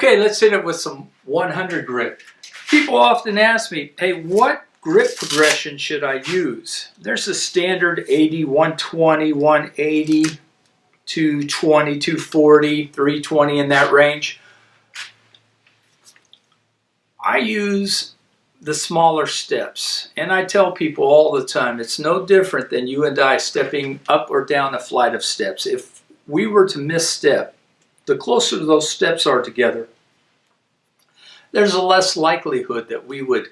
Okay, let's hit it with some 100 grit. People often ask me, hey, what grit progression should I use? There's a standard 80, 120, 180, 220, 240, 320 in that range. I use the smaller steps, and I tell people all the time, it's no different than you and I stepping up or down a flight of steps. If we were to misstep, the closer those steps are together, there's a less likelihood that we would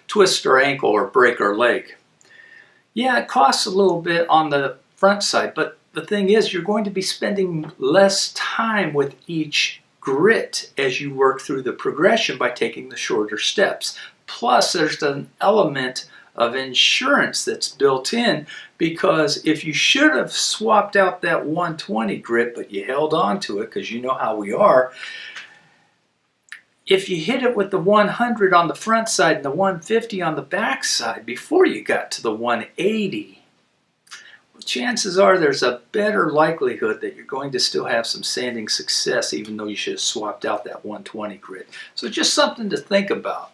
twist our ankle or break our leg. Yeah, it costs a little bit on the front side, but the thing is, you're going to be spending less time with each grit as you work through the progression by taking the shorter steps. Plus, there's an element of insurance that's built in, because if you should have swapped out that 120 grit, but you held on to it because you know how we are, if you hit it with the 100 on the front side and the 150 on the back side before you got to the 180, well, chances are there's a better likelihood that you're going to still have some sanding success, even though you should have swapped out that 120 grit. So just something to think about.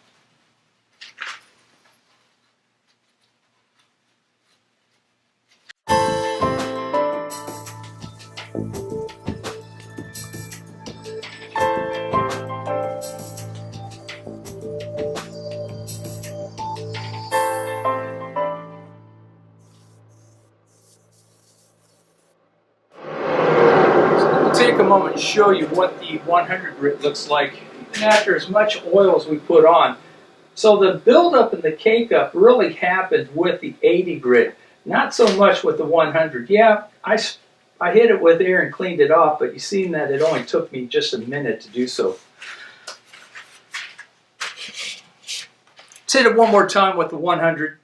Take a moment and show you what the 100 grit looks like even after as much oil as we put on. So the buildup and the cake up really happened with the 80 grit, not so much with the 100. Yeah, I hit it with air and cleaned it off, but you seen that it only took me just a minute to do so. Let's hit it one more time with the 100.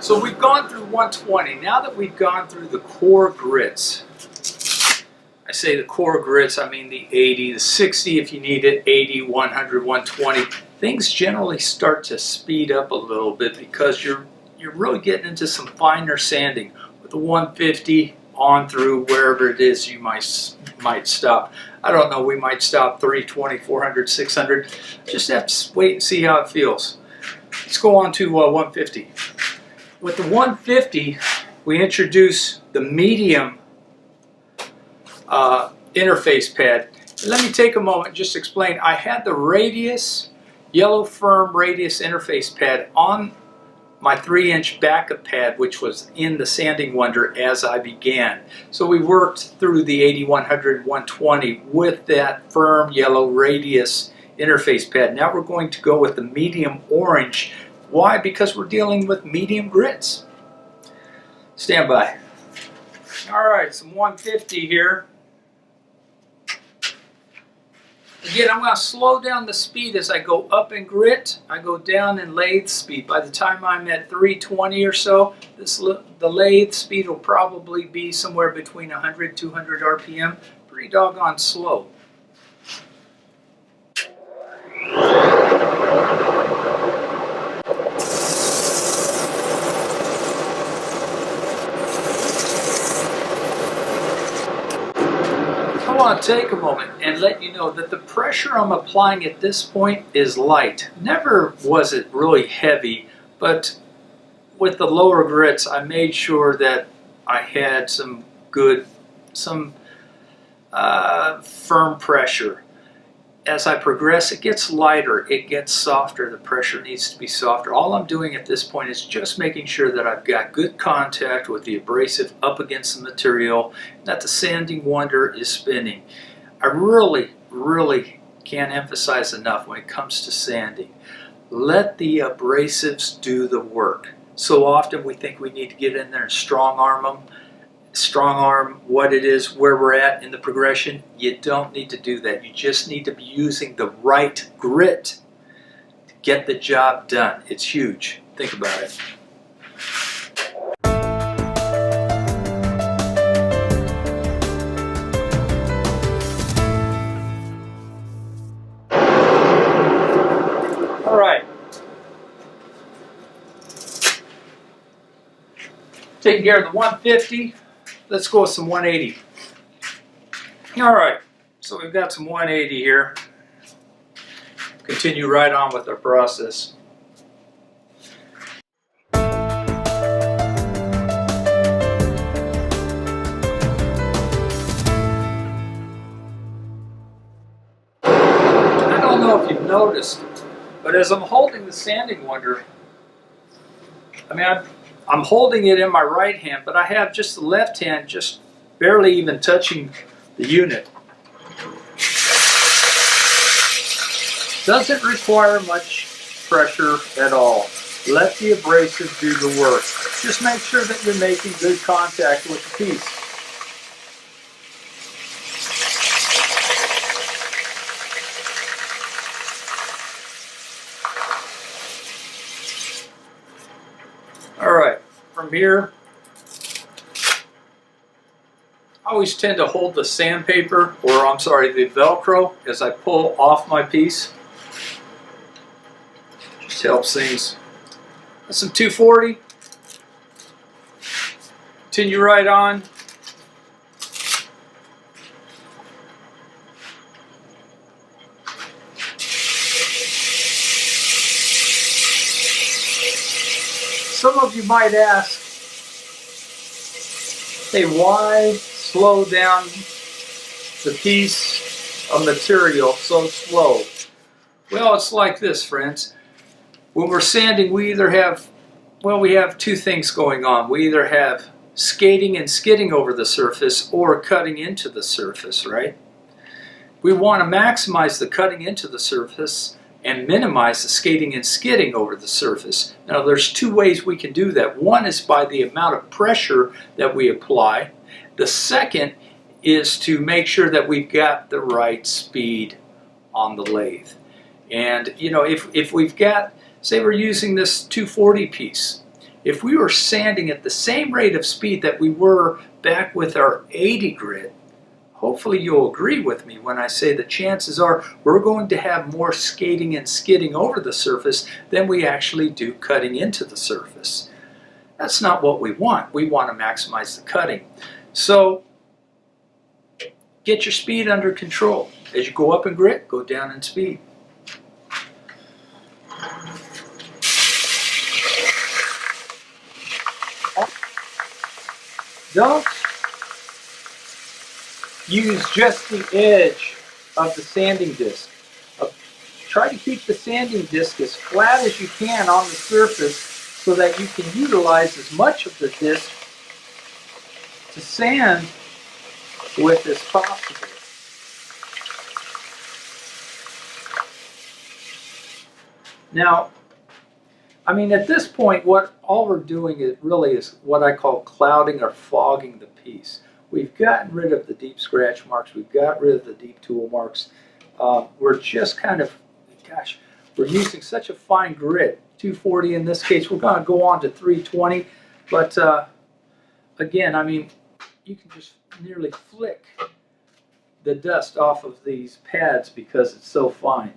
So we've gone through 120. Now that we've gone through the core grits, I say the core grits, I mean the 80, the 60 if you need it, 80, 100, 120. Things generally start to speed up a little bit because you're really getting into some finer sanding. With the 150 on through wherever it is you might stop. I don't know, we might stop 320, 400, 600. Just have to wait and see how it feels. Let's go on to 150. With the 150, we introduce the medium interface pad. Let me take a moment and just explain. I had the radius, yellow firm radius interface pad on my 3-inch backup pad, which was in the Sanding Wonder as I began. So we worked through the 80, 100, 120 with that firm yellow radius interface pad. Now we're going to go with the medium orange. Why? Because we're dealing with medium grits. Stand by. Alright, some 150 here. Again, I'm going to slow down the speed as I go up in grit. I go down in lathe speed. By the time I'm at 320 or so, the lathe speed will probably be somewhere between 100 and 200 RPM. Pretty doggone slow. I want to take a moment and let you know that the pressure I'm applying at this point is light. Never was it really heavy, but with the lower grits I made sure that I had some firm pressure. As I progress, it gets lighter, it gets softer, the pressure needs to be softer. All I'm doing at this point is just making sure that I've got good contact with the abrasive up against the material, and that the Sanding Wonder is spinning. I really can't emphasize enough when it comes to sanding. Let the abrasives do the work. So often we think we need to get in there and strong arm what it is, where we're at in the progression. You don't need to do that. You just need to be using the right grit to get the job done. It's huge. Think about it. All right. Taking care of the 150. Let's go with some 180. All right. So we've got some 180 here. Continue right on with our process. I don't know if you've noticed, but as I'm holding the sanding wonder, I'm holding it in my right hand, but I have just the left hand just barely even touching the unit. Doesn't require much pressure at all. Let the abrasive do the work. Just make sure that you're making good contact with the piece. All right, from here, I always tend to hold the sandpaper, or I'm sorry, the Velcro, as I pull off my piece. Just helps things. That's some 240. Continue right on. Some of you might ask, hey, why slow down the piece of material so slow? Well, it's like this, friends. When we're sanding, we either have, we have two things going on. We either have skating and skidding over the surface or cutting into the surface, right? We want to maximize the cutting into the surface and minimize the skating and skidding over the surface. Now there's two ways we can do that. One is by the amount of pressure that we apply. The second is to make sure that we've got the right speed on the lathe. And you know, if we've got, say we're using this 240 piece, if we were sanding at the same rate of speed that we were back with our 80 grit, hopefully you'll agree with me when I say the chances are we're going to have more skating and skidding over the surface than we actually do cutting into the surface. That's not what we want. We want to maximize the cutting. So get your speed under control. As you go up in grit, go down in speed. Don't use just the edge of the sanding disc. Try to keep the sanding disc as flat as you can on the surface so that you can utilize as much of the disc to sand with as possible. Now, at this point, all we're doing is what I call clouding or fogging the piece. We've gotten rid of the deep scratch marks. We've got rid of the deep tool marks. We're just kind of, we're using such a fine grit, 240 in this case. We're going to go on to 320. But again, you can just nearly flick the dust off of these pads because it's so fine.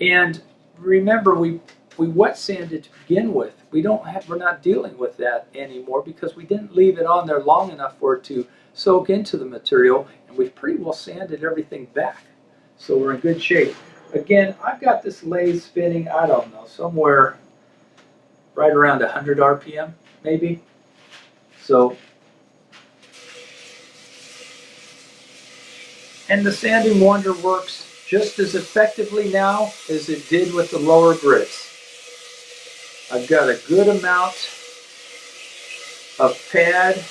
And remember, we wet sanded to begin with. We're not dealing with that anymore because we didn't leave it on there long enough for it to soak into the material, and we've pretty well sanded everything back. So we're in good shape. Again, I've got this lathe spinning, I don't know, somewhere right around 100 RPM, maybe. So, and the sanding wonder works just as effectively now as it did with the lower grits. I've got a good amount of pad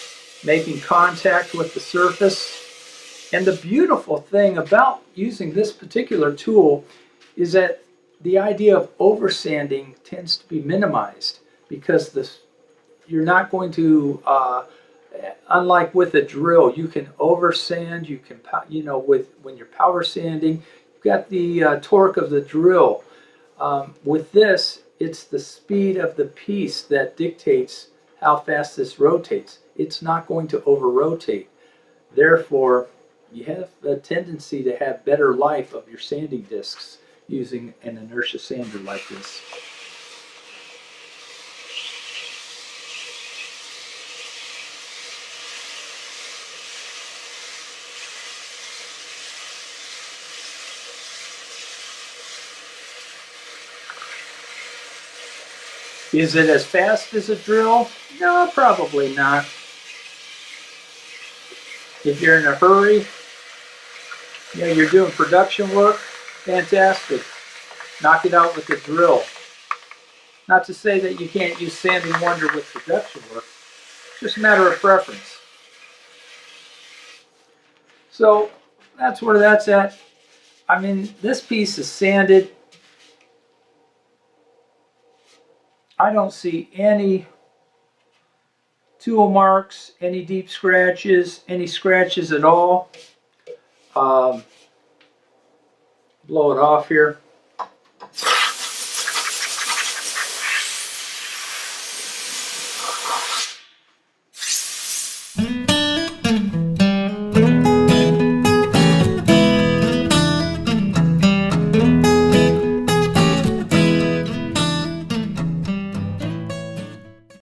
making contact with the surface. And the beautiful thing about using this particular tool is that the idea of oversanding tends to be minimized. because you're not going to, unlike with a drill, you can over sand. You can, when you're power sanding, you've got the torque of the drill. With this, it's the speed of the piece that dictates how fast this rotates. It's not going to over rotate. Therefore, you have a tendency to have better life of your sanding discs using an inertia sander like this. Is it as fast as a drill? No, probably not. If you're in a hurry, you're doing production work, fantastic. Knock it out with a drill. Not to say that you can't use Sanding Wonder with production work. It's just a matter of preference. So that's where that's at. I mean, this piece is sanded. I don't see any tool marks, any deep scratches, any scratches at all. Blow it off here.